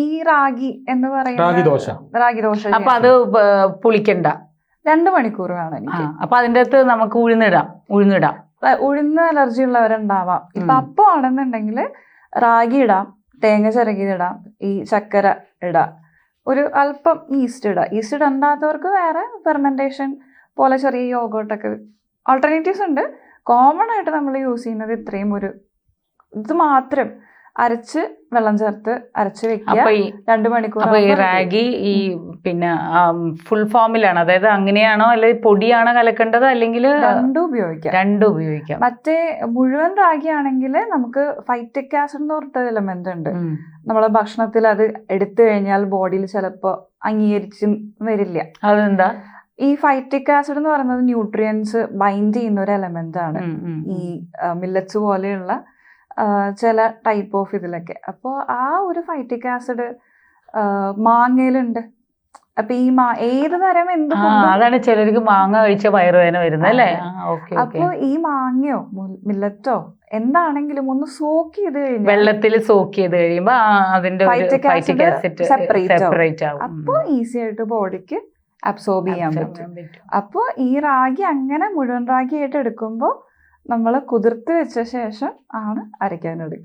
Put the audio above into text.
ഈ റാഗി എന്ന് പറയുന്ന റാഗി ദോശ അപ്പൊ അത് പുളിക്കണ്ട 2 മണിക്കൂർ വേണം എനിക്ക്. അപ്പൊ അതിന്റെ അകത്ത് നമുക്ക് ഉഴുന്നിടാം. ഉഴുന്ന് അലർജി ഉള്ളവരുണ്ടാവാം. ഇപ്പൊ അപ്പം ആണെന്നുണ്ടെങ്കിൽ റാഗി ഇടാം, തേങ്ങ ചിരകിയിടാം, ഈ ചക്കര ഇടാം, ഒരു അല്പം ഈസ്റ്റ് ഇടാം. ഈസ്റ്റ് ഇടണ്ടാത്തവർക്ക് വേറെ ഫെർമെന്റേഷൻ പോലെ ചെറിയ യോഗോട്ടൊക്കെ ഓൾട്ടർനേറ്റീവ്സ് ഉണ്ട്. കോമൺ ആയിട്ട് നമ്മൾ യൂസ് ചെയ്യുന്നത് ഇത്രയും ഒരു ഇത് മാത്രം അരച്ച് വെള്ളം ചേർത്ത് അരച്ച് വെക്കുക 2 മണിക്കൂർ. അപ്പൊ ഈ റാഗി ഈ പിന്നെ ഫുൾ ഫോമിലാണ്, അതായത് അങ്ങനെയാണോ അല്ലെങ്കിൽ പൊടിയാണോ കലക്കേണ്ടത്, അല്ലെങ്കിൽ രണ്ടും ഉപയോഗിക്കാം. മറ്റേ മുഴുവൻ റാഗി ആണെങ്കിൽ നമുക്ക് ഫൈറ്റിക് ആസിഡ് എന്ന് പറഞ്ഞിട്ട് എലമെന്റ് ഉണ്ട്. നമ്മളെ ഭക്ഷണത്തിൽ അത് എടുത്തു കഴിഞ്ഞാൽ ബോഡിയിൽ ചിലപ്പോ അംഗീകരിച്ച് വരില്ല. അതെന്താ? ഈ ഫൈറ്റിക് ആസിഡ് എന്ന് പറയുന്നത് ന്യൂട്രിയൻസ് ബൈൻഡ് ചെയ്യുന്ന ഒരു എലമെന്റ് ആണ് ഈ മില്ലറ്റ്സ് പോലെയുള്ള ചില ടൈപ്പ് ഓഫ് ഇതിലൊക്കെ. അപ്പോൾ ആ ഒരു ഫൈറ്റിക് ആസിഡ് മാങ്ങയിലുണ്ട്. അപ്പൊ ഈ ഏത് തരം എന്ത് അതാണ് ചിലർക്ക് മാങ്ങ കഴിച്ച വയറുവേദന വരുന്നത് അല്ലേ? അപ്പൊ ഈ മാങ്ങയോ മില്ലറ്റോ എന്താണെങ്കിലും ഒന്ന് സോക്ക് ചെയ്ത് കഴിഞ്ഞാൽ, വെള്ളത്തിൽ സോക്ക് ചെയ്ത് കഴിയുമ്പോ അതിന്റെ ഫൈറ്റിക് ആസിഡ് സെപ്പറേറ്റ് ആവും. അപ്പൊ ഈസി ആയിട്ട് ബോഡിക്ക് അബ്സോർബ് ചെയ്യാൻ പറ്റും. അപ്പോൾ ഈ റാഗി അങ്ങനെ മുഴുവൻ റാഗി ആയിട്ട് എടുക്കുമ്പോൾ നമ്മൾ കുതിർത്ത് വെച്ച ശേഷം ആണ് അരയ്ക്കാൻ എടുക്കുക.